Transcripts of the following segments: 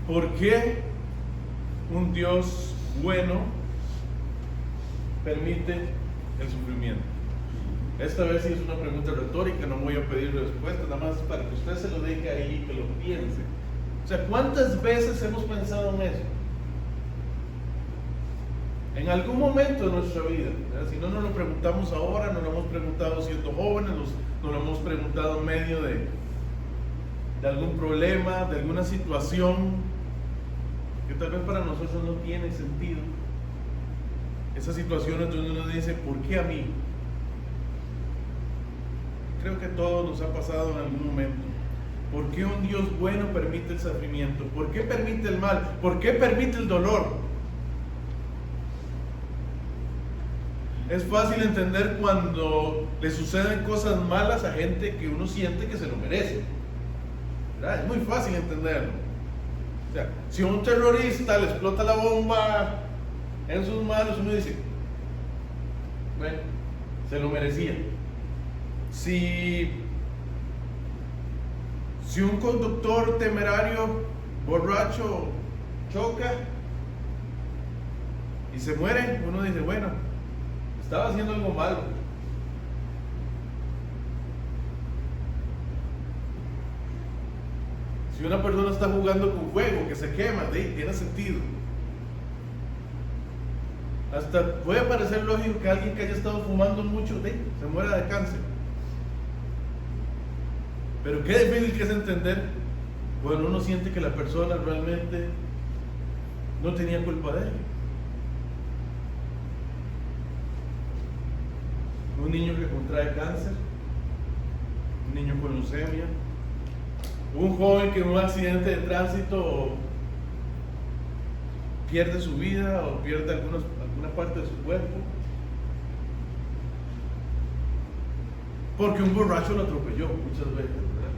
¿Por qué un Dios bueno permite el sufrimiento? Esta vez sí es una pregunta retórica, no voy a pedir respuesta, nada más para que usted se lo deje ahí y que lo piense. O sea, ¿cuántas veces hemos pensado en eso? En algún momento de nuestra vida, ¿verdad? Si no nos lo preguntamos ahora, nos lo hemos preguntado siendo jóvenes, nos lo hemos preguntado en medio de algún problema, de alguna situación que tal vez para nosotros no tiene sentido. Esas situaciones donde uno dice, ¿por qué a mí? Creo que a todos nos ha pasado en algún momento. ¿Por qué un Dios bueno permite el sufrimiento? ¿Por qué permite el mal? ¿Por qué permite el dolor? Es fácil entender cuando le suceden cosas malas a gente que uno siente que se lo merece, ¿verdad? Es muy fácil entenderlo. O sea, si a un terrorista le explota la bomba en sus manos, uno dice, bueno, se lo merecía. Si un conductor temerario, borracho, choca y se muere, uno dice, bueno, estaba haciendo algo malo. Si una persona está jugando con fuego, que se quema, tiene sentido. Hasta puede parecer lógico que alguien que haya estado fumando mucho, se muera de cáncer. Pero qué difícil que es entender cuando uno siente que la persona realmente no tenía culpa de él. Un niño que contrae cáncer, un niño con leucemia, un joven que en un accidente de tránsito pierde su vida o pierde alguna parte de su cuerpo porque un borracho lo atropelló muchas veces, ¿verdad?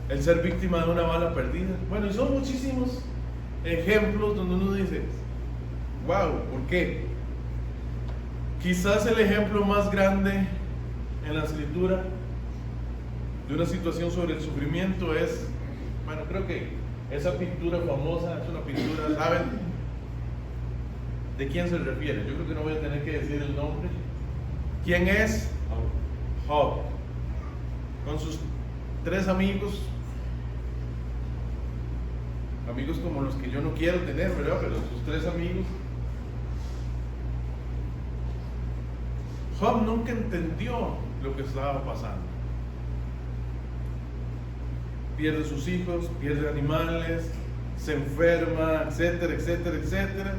El ser víctima de una bala perdida. Bueno, y son muchísimos ejemplos donde uno dice, wow, ¿por qué? Quizás el ejemplo más grande en la escritura de una situación sobre el sufrimiento es, bueno, creo que esa pintura famosa es una pintura, ¿saben de quién se refiere? Yo creo que no voy a tener que decir el nombre. ¿Quién es? Job. Con sus 3 amigos como los que yo no quiero tener, ¿verdad? Pero sus 3 amigos. Job nunca entendió lo que estaba pasando. Pierde sus hijos, pierde animales, se enferma, etcétera, etcétera, etcétera.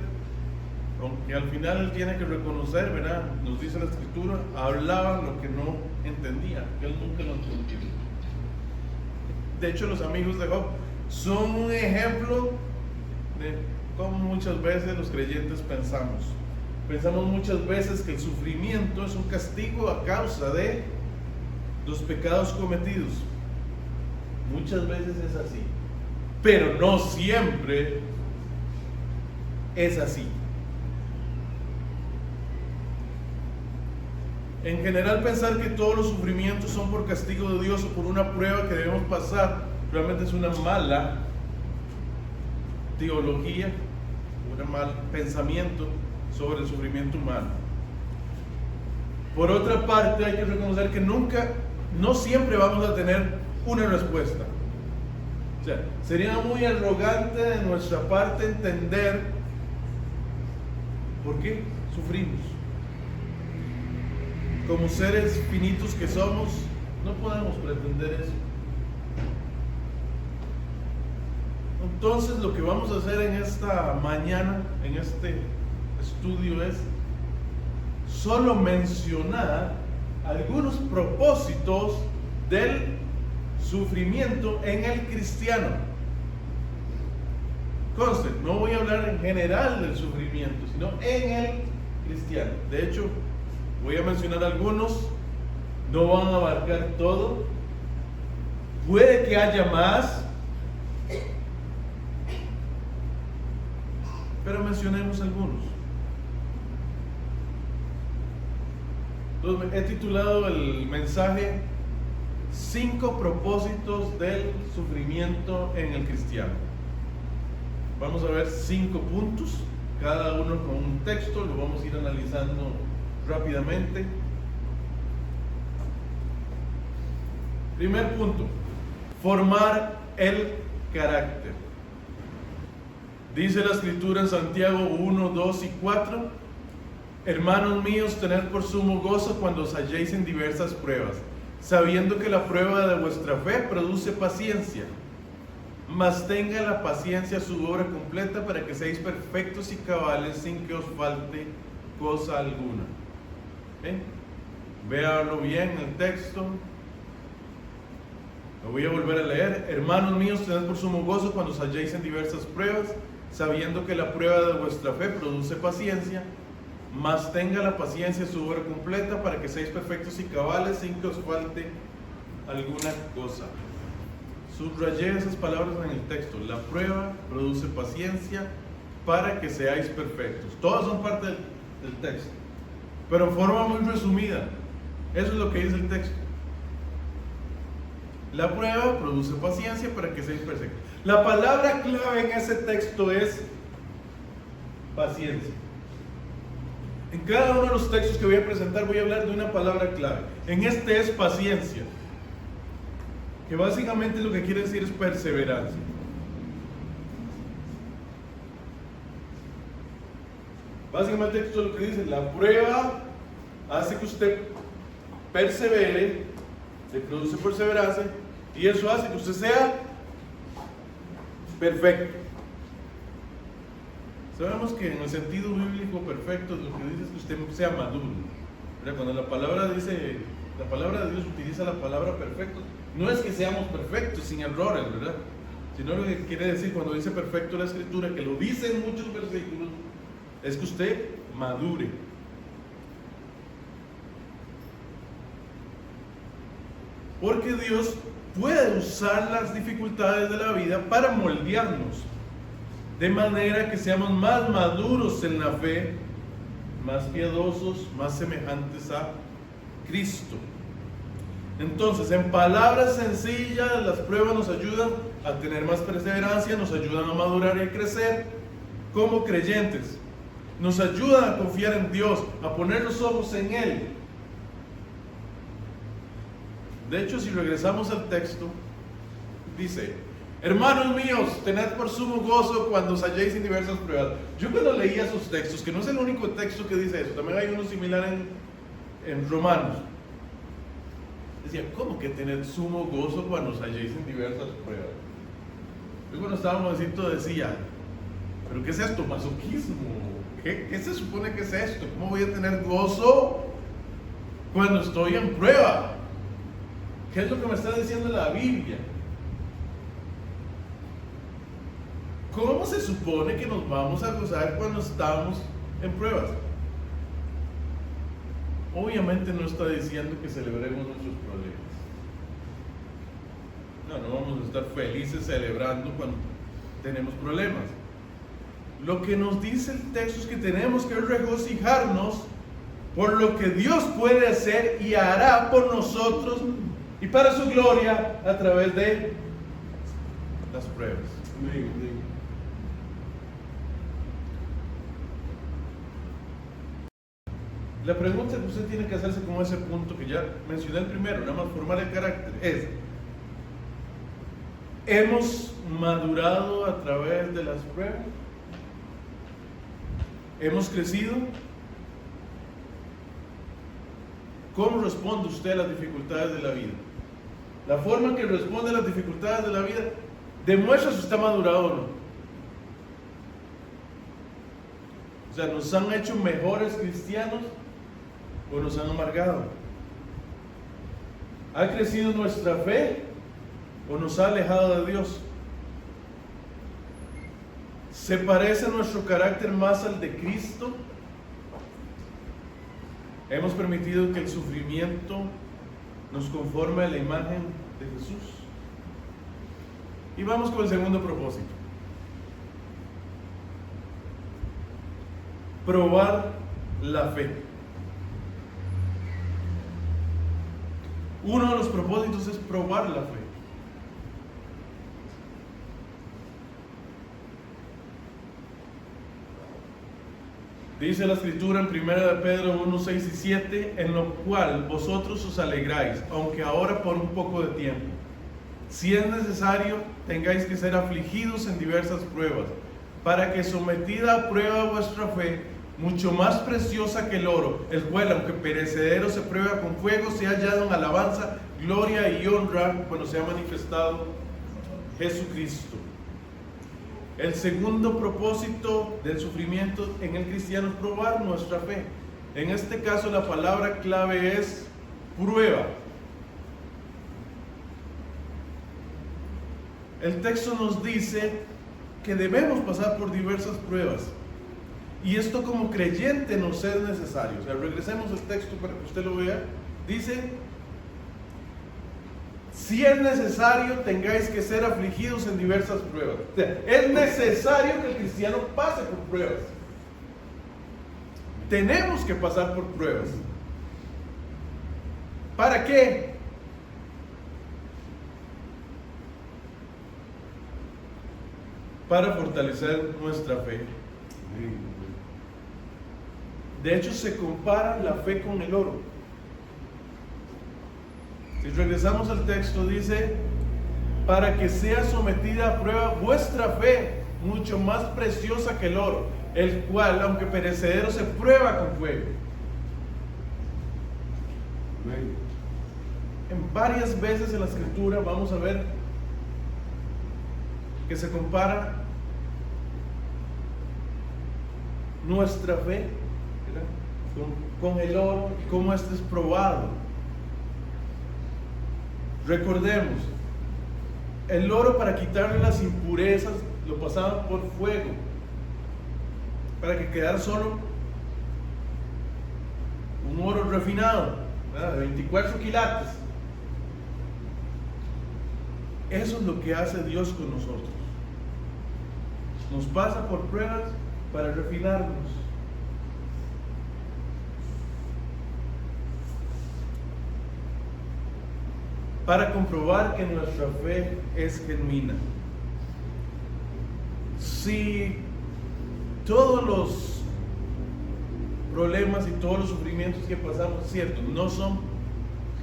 Aunque al final él tiene que reconocer, ¿verdad? Nos dice la escritura, hablaba lo que no entendía, que él nunca lo entendió. De hecho, los amigos de Job son un ejemplo de cómo muchas veces los creyentes pensamos. Pensamos muchas veces que el sufrimiento es un castigo a causa de los pecados cometidos. Muchas veces es así, pero no siempre es así. En general, pensar que todos los sufrimientos son por castigo de Dios o por una prueba que debemos pasar, realmente es una mala teología, un mal pensamiento sobre el sufrimiento humano. Por otra parte, hay que reconocer que no siempre vamos a tener una respuesta. O sea, sería muy arrogante de nuestra parte entender por qué sufrimos. Como seres finitos que somos, no podemos pretender eso. Entonces, lo que vamos a hacer en esta mañana, en este estudio, es solo mencionar algunos propósitos del sufrimiento en el cristiano. Conste, no voy a hablar en general del sufrimiento, sino en el cristiano. De hecho, voy a mencionar algunos, no van a abarcar todo. Puede que haya más, pero mencionemos algunos. Entonces, he titulado el mensaje 5 propósitos del sufrimiento en el cristiano. Vamos a ver 5 puntos, cada uno con un texto, lo vamos a ir analizando rápidamente. Primer punto, formar el carácter. Dice la Escritura en Santiago 1, 2 y 4: hermanos míos, tened por sumo gozo cuando os halléis en diversas pruebas, sabiendo que la prueba de vuestra fe produce paciencia. Mas tenga la paciencia su obra completa, para que seáis perfectos y cabales, sin que os falte cosa alguna. ¿Okay? Véanlo bien en el texto. Lo voy a volver a leer. Hermanos míos, tened por sumo gozo cuando os halléis en diversas pruebas, sabiendo que la prueba de vuestra fe produce paciencia. Mas tenga la paciencia su obra completa, para que seáis perfectos y cabales, sin que os falte alguna cosa. Subrayé esas palabras en el texto. La prueba produce paciencia para que seáis perfectos. Todas son parte del texto, pero en forma muy resumida. Eso es lo que dice el texto. La prueba produce paciencia para que seáis perfectos. La palabra clave en ese texto es paciencia. En cada uno de los textos que voy a presentar voy a hablar de una palabra clave. En este es paciencia, que básicamente lo que quiere decir es perseverancia. Básicamente esto es lo que dice: la prueba hace que usted persevere, le produce perseverancia, y eso hace que usted sea perfecto. Sabemos que en el sentido bíblico perfecto lo que dice es que usted sea maduro. Cuando la palabra de Dios utiliza la palabra perfecto, no es que seamos perfectos sin errores, ¿verdad? Sino lo que quiere decir cuando dice perfecto la Escritura, que lo dice en muchos versículos, es que usted madure. Porque Dios puede usar las dificultades de la vida para moldearnos, de manera que seamos más maduros en la fe, más piadosos, más semejantes a Cristo. Entonces, en palabras sencillas, las pruebas nos ayudan a tener más perseverancia, nos ayudan a madurar y a crecer como creyentes, nos ayudan a confiar en Dios, a poner los ojos en Él. De hecho, si regresamos al texto, dice: hermanos míos, tened por sumo gozo cuando os halléis en diversas pruebas. Yo cuando leía esos textos, que no es el único texto que dice eso, también hay uno similar en Romanos, decía: ¿cómo que tened sumo gozo cuando os halléis en diversas pruebas? Yo cuando estaba jovencito decía: ¿pero qué es esto? ¿Masoquismo? ¿Qué se supone que es esto? ¿Cómo voy a tener gozo cuando estoy en prueba? ¿Qué es lo que me está diciendo la Biblia? ¿Cómo se supone que nos vamos a gozar cuando estamos en pruebas? Obviamente no está diciendo que celebremos nuestros problemas. No vamos a estar felices celebrando cuando tenemos problemas. Lo que nos dice el texto es que tenemos que regocijarnos por lo que Dios puede hacer y hará por nosotros y para su gloria a través de las pruebas. La pregunta que usted tiene que hacerse con ese punto que ya mencioné el primero, nada más formar el carácter, es: ¿hemos madurado a través de las pruebas? ¿Hemos crecido? ¿Cómo responde usted a las dificultades de la vida? La forma en que responde a las dificultades de la vida demuestra si está madurado o no. O sea, ¿nos han hecho mejores cristianos o nos han amargado? ¿Ha crecido nuestra fe o nos ha alejado de Dios? ¿Se parece nuestro carácter más al de Cristo? ¿Hemos permitido que el sufrimiento nos conforme a la imagen de Jesús? Y vamos con el segundo propósito: probar la fe. Uno de los propósitos es probar la fe. Dice la escritura en 1 de Pedro 1, 6 y 7, en lo cual vosotros os alegráis, aunque ahora por un poco de tiempo. Si es necesario, tengáis que ser afligidos en diversas pruebas, para que sometida a prueba vuestra fe, mucho más preciosa que el oro, el cual, aunque perecedero, se prueba con fuego, sea hallado en alabanza, gloria y honra cuando se ha manifestado Jesucristo. El segundo propósito del sufrimiento en el cristiano es probar nuestra fe. En este caso la palabra clave es prueba. El texto nos dice que debemos pasar por diversas pruebas. Y esto como creyente nos es necesario. O sea, regresemos al texto para que usted lo vea. Dice: si es necesario, tengáis que ser afligidos en diversas pruebas. O sea, es necesario que el cristiano pase por pruebas. Tenemos que pasar por pruebas. ¿Para qué? Para fortalecer nuestra fe. De hecho, se compara la fe con el oro. Si regresamos al texto, dice: para que sea sometida a prueba vuestra fe, mucho más preciosa que el oro, el cual, aunque perecedero, se prueba con fuego. En varias veces en la escritura vamos a ver que se compara nuestra fe con el oro y cómo este es probado. Recordemos, el oro, para quitarle las impurezas, lo pasaban por fuego para que quedara solo un oro refinado, ¿verdad? De 24 quilates. Eso es lo que hace Dios con nosotros. Nos pasa por pruebas para refinarnos. Para comprobar que nuestra fe es genuina. Si todos los problemas y todos los sufrimientos que pasamos, cierto, no son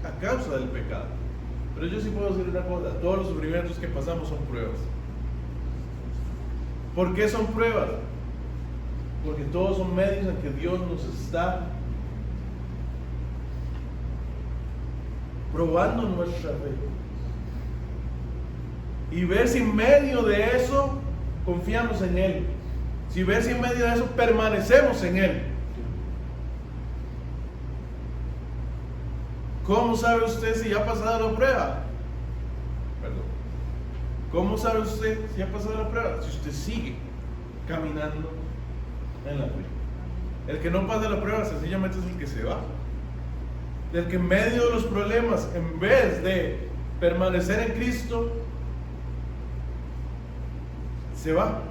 a causa del pecado, pero yo sí puedo decir una cosa: todos los sufrimientos que pasamos son pruebas. ¿Por qué son pruebas? Porque todos son medios en que Dios nos está probando nuestra fe, y ver si en medio de eso confiamos en Él, si ver si en medio de eso permanecemos en Él. ¿Cómo sabe usted si ya ha pasado la prueba? Perdón. ¿Cómo sabe usted si ha pasado la prueba? Si usted sigue caminando en la fe. El que no pasa la prueba sencillamente es el que se va. El que en medio de los problemas, en vez de permanecer en Cristo, se va.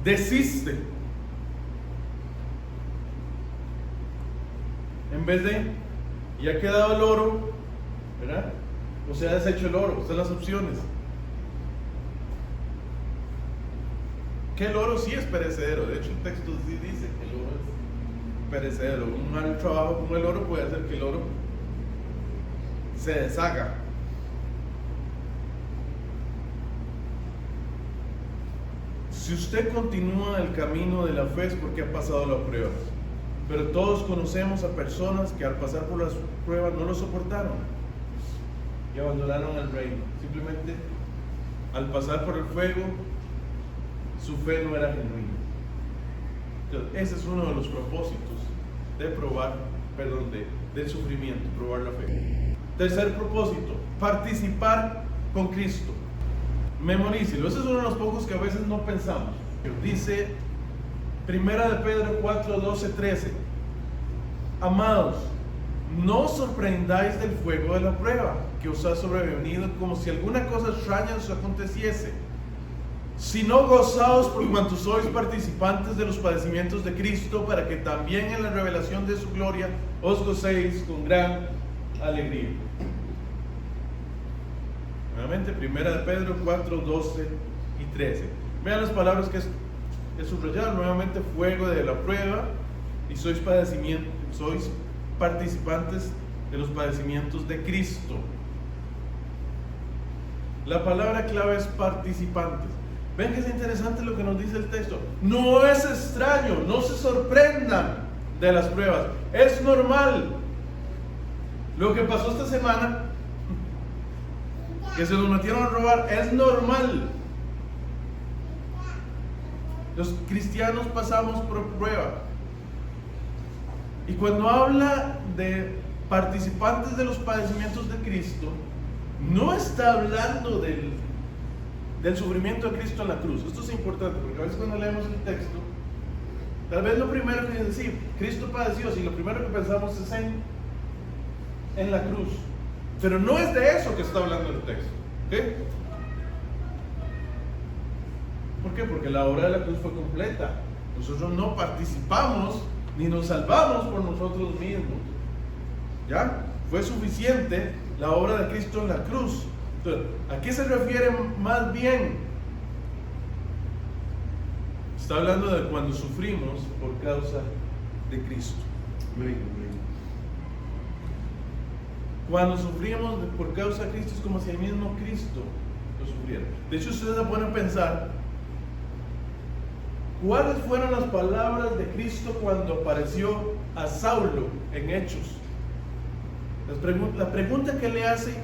Desiste. En vez de, ya ha quedado el oro, ¿verdad? O se ha deshecho el oro. Están las opciones. Que el oro sí es perecedero. De hecho, el texto sí dice que el oro es perecedero. Un mal trabajo con el oro puede hacer que el oro se deshaga. Si usted continúa el camino de la fe es porque ha pasado la prueba. Pero todos conocemos a personas que al pasar por las pruebas no lo soportaron y abandonaron el reino. Simplemente al pasar por el fuego, su fe no era genuina. Entonces, ese es uno de los propósitos del sufrimiento, probar la fe. Tercer propósito: participar con Cristo. Memorícelo. Ese es uno de los pocos que a veces no pensamos. Dice 1 de Pedro 4, 12, 13: amados, no os sorprendáis del fuego de la prueba que os ha sobrevenido, como si alguna cosa extraña os aconteciese, sino gozaos por cuanto sois participantes de los padecimientos de Cristo, para que también en la revelación de su gloria os gocéis con gran alegría. Nuevamente, 1 de Pedro 4, 12 y 13. Vean las palabras que he subrayado nuevamente: fuego de la prueba, y sois participantes de los padecimientos de Cristo. La palabra clave es participantes. Ven que es interesante lo que nos dice el texto. No es extraño, no se sorprendan de las pruebas, es normal. Lo que pasó esta semana, que se nos metieron a robar, es normal. Los cristianos pasamos por prueba. Y cuando habla de participantes de los padecimientos de Cristo, no está hablando del sufrimiento de Cristo en la cruz. Esto es importante, porque a veces cuando leemos el texto, tal vez lo primero que es decir, Cristo padeció, si lo primero que pensamos es en la cruz. Pero no es de eso que está hablando el texto. ¿Okay? ¿Por qué? Porque la obra de la cruz fue completa. Nosotros no participamos ni nos salvamos por nosotros mismos. ¿Ya? Fue suficiente la obra de Cristo en la cruz. Entonces, ¿a qué se refiere más bien? Está hablando de cuando sufrimos por causa de Cristo. Cuando sufrimos por causa de Cristo es como si el mismo Cristo lo sufriera. De hecho, ustedes se ponen a pensar cuáles fueron las palabras de Cristo cuando apareció a Saulo en Hechos. La pregunta que le hace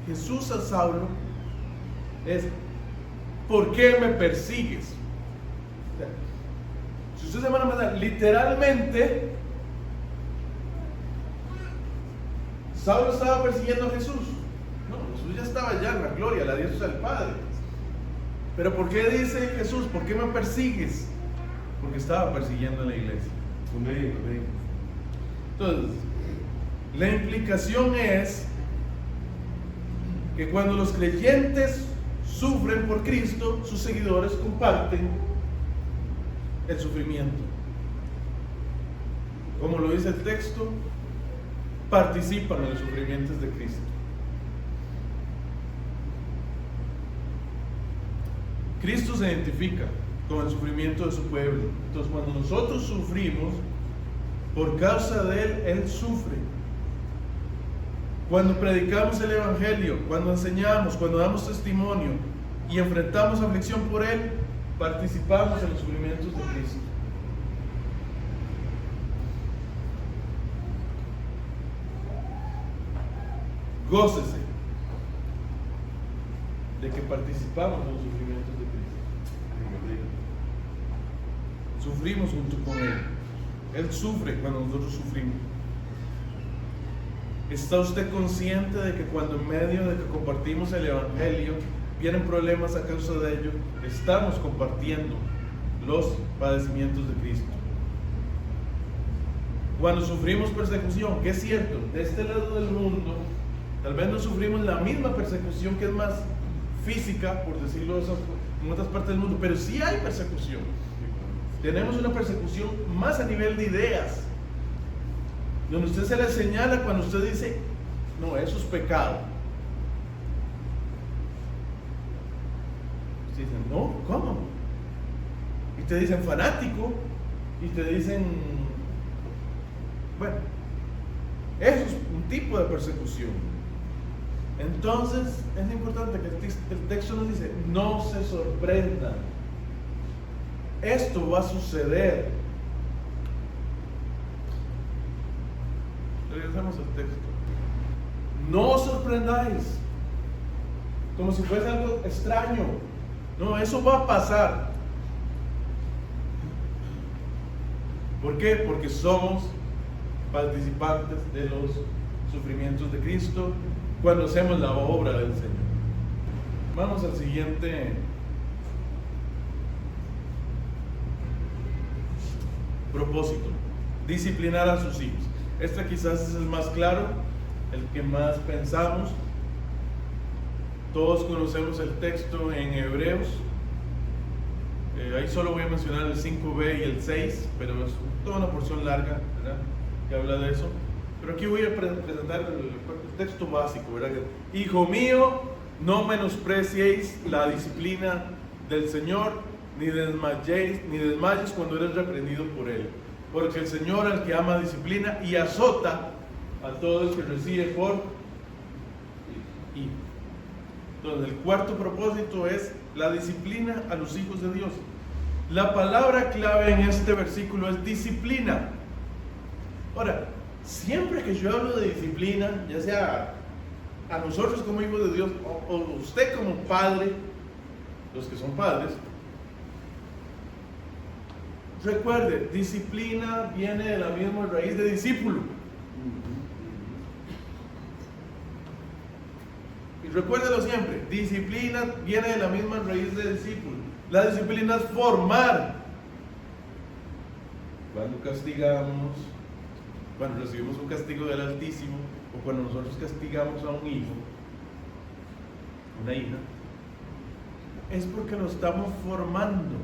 Jesús a Saulo es: ¿por qué me persigues? O sea, si ustedes se van a pensar, literalmente Saulo estaba persiguiendo a Jesús. No, Jesús ya estaba allá en la gloria, la diestra del Padre. Pero ¿por qué dice Jesús, ¿por qué me persigues? Porque estaba persiguiendo a la iglesia. Entonces, la implicación es que cuando los creyentes sufren por Cristo, sus seguidores comparten el sufrimiento. Como lo dice el texto, participan en los sufrimientos de Cristo. Cristo se identifica con el sufrimiento de su pueblo. Entonces, cuando nosotros sufrimos, por causa de Él, Él sufre. Cuando predicamos el Evangelio, cuando enseñamos, cuando damos testimonio y enfrentamos aflicción por Él, participamos en los sufrimientos de Cristo. Gócese de que participamos en los sufrimientos de Cristo. Sufrimos junto con Él. Él sufre cuando nosotros sufrimos. ¿Está usted consciente de que cuando en medio de que compartimos el Evangelio vienen problemas a causa de ello, estamos compartiendo los padecimientos de Cristo? Cuando sufrimos persecución, que es cierto, de este lado del mundo, tal vez no sufrimos la misma persecución, que es más física, por decirlo en otras partes del mundo, pero sí hay persecución. Tenemos una persecución más a nivel de ideas, donde usted se le señala cuando usted dice, no, eso es pecado. Usted dice, no, ¿cómo? Y te dicen fanático, y te dicen, bueno, eso es un tipo de persecución. Entonces, es importante que el texto nos dice, no se sorprendan. Esto va a suceder. Regresamos al texto. No os sorprendáis, como si fuese algo extraño. No, eso va a pasar. ¿Por qué? Porque somos participantes de los sufrimientos de Cristo cuando hacemos la obra del Señor. Vamos al siguiente propósito: disciplinar a sus hijos. Este quizás es el más claro, el que más pensamos. Todos conocemos el texto en Hebreos. Ahí solo voy a mencionar el 5b y el 6, pero es toda una porción larga, ¿verdad?, que habla de eso. Pero aquí voy a presentar el texto básico, ¿verdad? Hijo mío, no menospreciéis la disciplina del Señor, ni desmayes cuando eres reprendido por Él. Porque el Señor al que ama disciplina y azota a todo el que recibe por hijo. Entonces el cuarto propósito es la disciplina a los hijos de Dios. La palabra clave en este versículo es disciplina. Ahora, siempre que yo hablo de disciplina, ya sea a nosotros como hijos de Dios o usted como padre, los que son padres, recuerde, disciplina viene de la misma raíz de discípulo. Y recuérdelo siempre, disciplina viene de la misma raíz de discípulo. La disciplina es formar. Cuando castigamos, cuando recibimos un castigo del Altísimo, o cuando nosotros castigamos a un hijo, una hija, es porque lo estamos formando.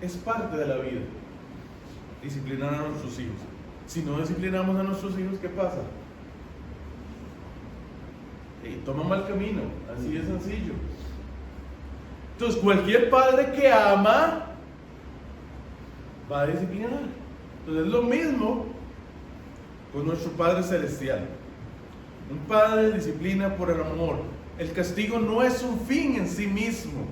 Es parte de la vida disciplinar a nuestros hijos. Si no disciplinamos a nuestros hijos, ¿qué pasa? Toma mal camino, así de sencillo. Entonces cualquier padre que ama va a disciplinar. Entonces es lo mismo con nuestro Padre Celestial. Un padre disciplina por el amor. El castigo no es un fin en sí mismo,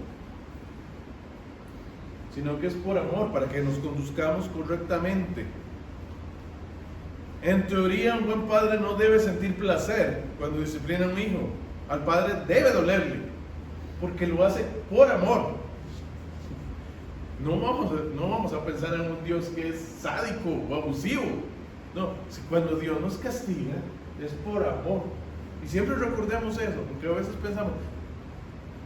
sino que es por amor, para que nos conduzcamos correctamente. En teoría, un buen padre no debe sentir placer cuando disciplina a un hijo. Al padre debe dolerle, porque lo hace por amor. No vamos a pensar en un Dios que es sádico o abusivo. No, cuando Dios nos castiga, es por amor. Y siempre recordemos eso, porque a veces pensamos,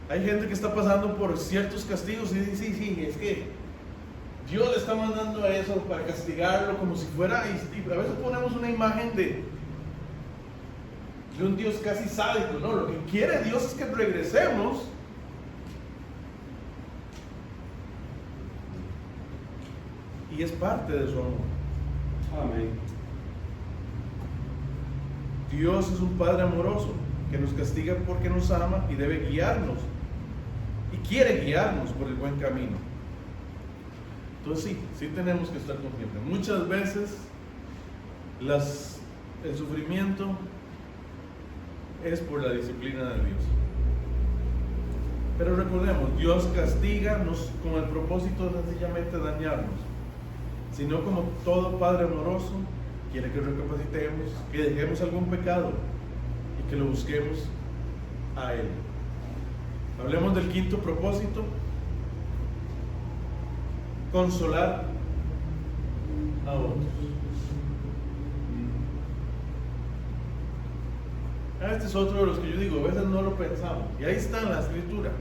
hay gente que está pasando por ciertos castigos y dice, sí, es que Dios le está mandando a eso para castigarlo como si fuera, y a veces ponemos una imagen de un Dios casi sádico. No, lo que quiere Dios es que regresemos y es parte de su amor. Amén. Dios es un Padre amoroso que nos castiga porque nos ama y debe guiarnos y quiere guiarnos por el buen camino. Entonces sí tenemos que estar conscientes. Muchas veces el sufrimiento es por la disciplina de Dios. Pero recordemos, Dios castiga no con el propósito de sencillamente dañarnos, sino como todo Padre amoroso quiere que recapacitemos, que dejemos algún pecado y que lo busquemos a Él. Hablemos del quinto propósito: consolar a otros. Este es otro de los que yo digo, a veces no lo pensamos, y ahí está en la escritura.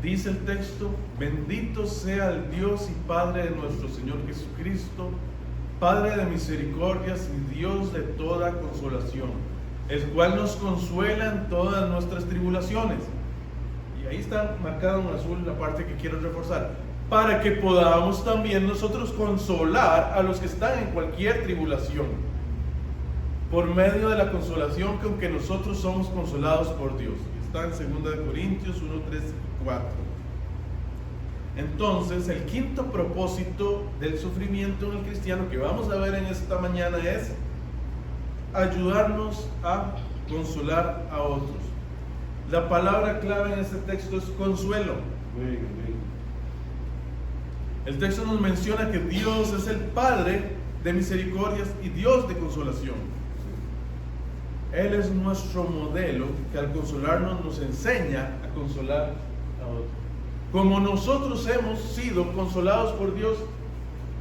Dice el texto: bendito sea el Dios y Padre de nuestro Señor Jesucristo, Padre de misericordias y Dios de toda consolación, el cual nos consuela en todas nuestras tribulaciones. Y ahí está marcado en azul la parte que quiero reforzar, para que podamos también nosotros consolar a los que están en cualquier tribulación, por medio de la consolación con que nosotros somos consolados por Dios. Está en 2 Corintios 1, 3 y 4. Entonces, el quinto propósito del sufrimiento en el cristiano que vamos a ver en esta mañana es ayudarnos a consolar a otros. La palabra clave en este texto es consuelo. El texto nos menciona que Dios es el Padre de misericordias y Dios de consolación. Él es nuestro modelo que al consolarnos nos enseña a consolar a otros. Como nosotros hemos sido consolados por Dios,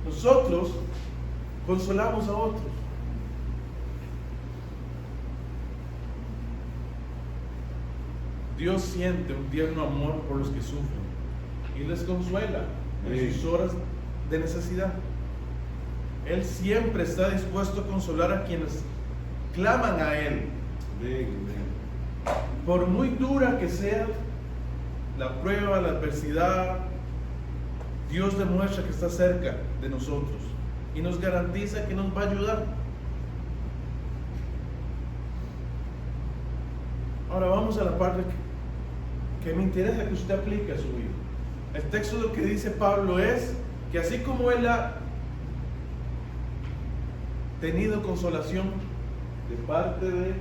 nosotros consolamos a otros. Dios siente un tierno amor por los que sufren y les consuela en sus horas de necesidad. Él siempre está dispuesto a consolar a quienes claman a Él. Por muy dura que sea la prueba, la adversidad, Dios demuestra que está cerca de nosotros y nos garantiza que nos va a ayudar. Ahora vamos a la parte que me interesa que usted aplique a su vida. El texto lo que dice Pablo es que así como él ha tenido consolación de parte de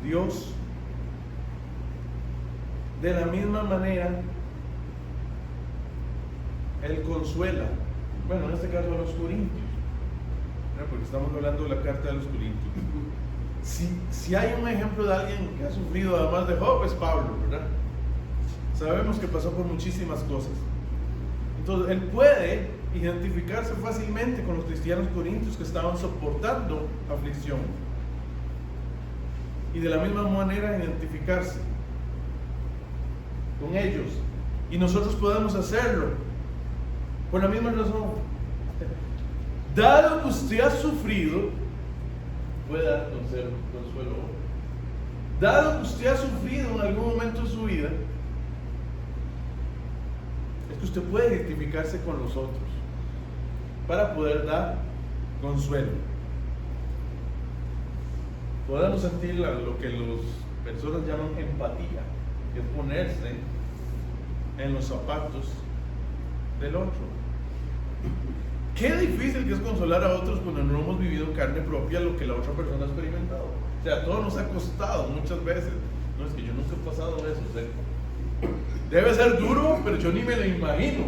Dios, de la misma manera él consuela, bueno, en este caso a los corintios, ¿no? Porque estamos hablando de la carta de los corintios. Si hay un ejemplo de alguien que ha sufrido además de Job, es Pablo, ¿verdad? Sabemos que pasó por muchísimas cosas. Entonces él puede identificarse fácilmente con los cristianos corintios que estaban soportando aflicción, y de la misma manera identificarse con ellos, y nosotros podemos hacerlo por la misma razón. Dado que usted ha sufrido, puede dar consuelo. Dado que usted ha sufrido en algún momento de su vida, es que usted puede identificarse con los otros para poder dar consuelo. Podemos sentir lo que las personas llaman empatía, que es ponerse en los zapatos del otro. Qué difícil que es consolar a otros cuando no hemos vivido en carne propia lo que la otra persona ha experimentado. O sea, a todos nos ha costado muchas veces. No, es que yo nunca he pasado eso, o sea, debe ser duro, pero yo ni me lo imagino.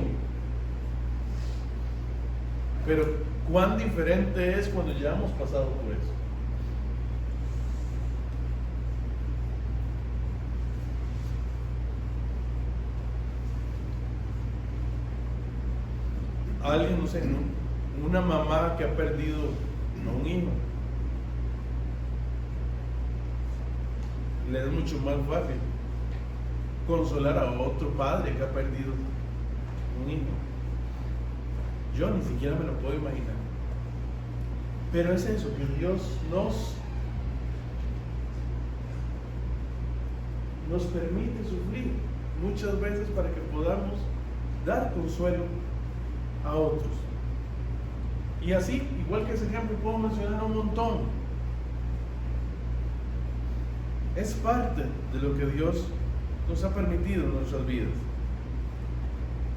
Pero cuán diferente es cuando ya hemos pasado por eso. Alguien, no sé, ¿no? Una mamá que ha perdido a un hijo, le es mucho más fácil consolar a otro padre que ha perdido un hijo. Yo ni siquiera me lo puedo imaginar. Pero es eso, que Dios nos permite sufrir muchas veces para que podamos dar consuelo a otros. Y así, igual que ese ejemplo, puedo mencionar un montón. Es parte de lo que Dios nos ha permitido en nuestras vidas.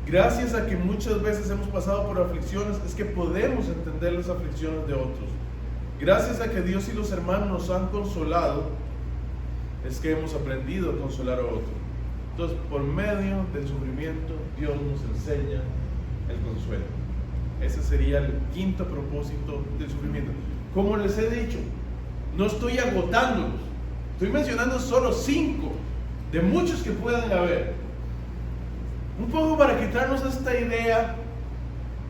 Gracias a que muchas veces hemos pasado por aflicciones, es que podemos entender las aflicciones de otros. Gracias a que Dios y los hermanos nos han consolado, es que hemos aprendido a consolar a otros. Entonces, por medio del sufrimiento, Dios nos enseña el consuelo. Ese sería el quinto propósito del sufrimiento. Como les he dicho, no estoy agotándolos, estoy mencionando solo 5 de muchos que puedan haber. Un poco para quitarnos esta idea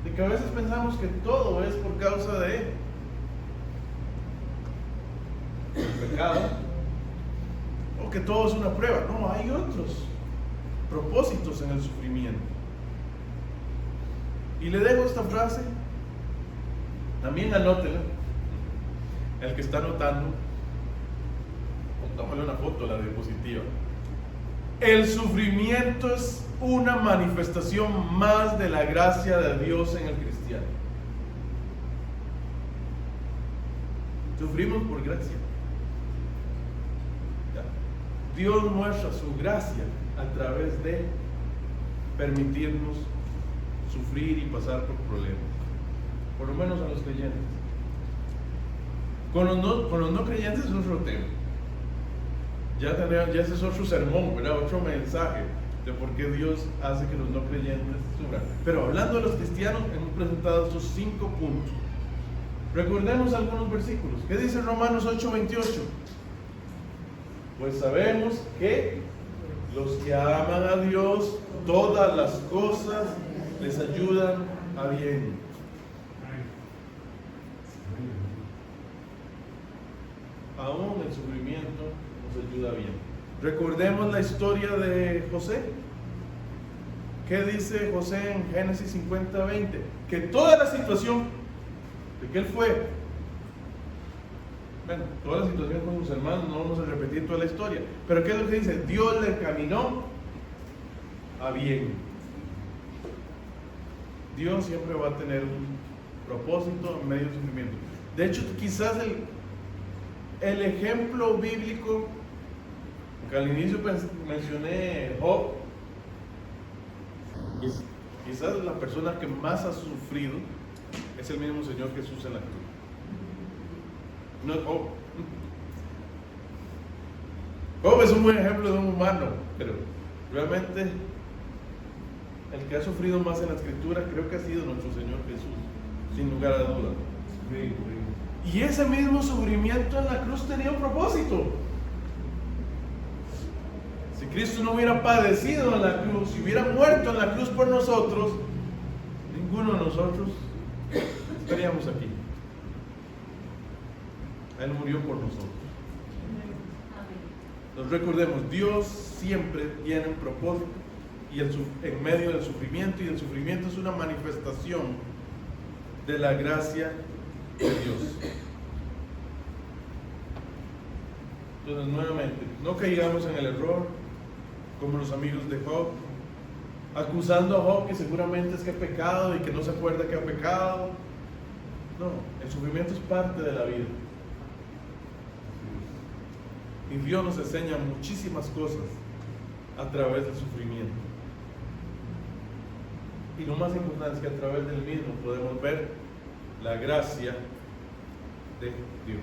de que a veces pensamos que todo es por causa de el pecado, o que todo es una prueba. No, hay otros propósitos en el sufrimiento. Y le dejo esta frase, también anótela, el que está anotando, o tómale una foto, la diapositiva. El sufrimiento es una manifestación más de la gracia de Dios en el cristiano. Sufrimos por gracia. Dios muestra su gracia a través de permitirnos sufrir y pasar por problemas, por lo menos a los creyentes. Con los no creyentes es otro tema. Ya ese es otro sermón, ¿verdad? Otro mensaje de por qué Dios hace que los no creyentes sufran. Pero hablando de los cristianos, hemos presentado estos 5 puntos. Recordemos algunos versículos. ¿Qué dice Romanos 8:28? Pues sabemos que los que aman a Dios, todas las cosas les ayudan a bien. Aún el sufrimiento nos ayuda bien. Recordemos la historia de José. ¿Qué dice José en Génesis 50:20? Que toda la situación de que él fue, bueno, toda la situación con sus hermanos, no vamos a repetir toda la historia, pero ¿qué es lo que dice? Dios le encaminó a bien. Dios siempre va a tener un propósito en medio del sufrimiento. De hecho, quizás el ejemplo bíblico, que al inicio mencioné Job, quizás la persona que más ha sufrido es el mismo Señor Jesús en la cruz. No es Job. Job es un buen ejemplo de un humano, pero realmente el que ha sufrido más en la Escritura creo que ha sido nuestro Señor Jesús, sin lugar a dudas. Y ese mismo sufrimiento en la cruz tenía un propósito. Si Cristo no hubiera padecido en la cruz, si hubiera muerto en la cruz por nosotros, ninguno de nosotros estaríamos aquí. Él murió por nosotros. Nos recordemos, Dios siempre tiene un propósito y en medio del sufrimiento, y el sufrimiento es una manifestación de la gracia de Dios. Entonces, nuevamente, no caigamos en el error como los amigos de Job, acusando a Job que seguramente es que ha pecado y que no se acuerda que ha pecado. No, el sufrimiento es parte de la vida. Y Dios nos enseña muchísimas cosas a través del sufrimiento. Y lo más importante es que a través del mismo podemos ver la gracia de Dios.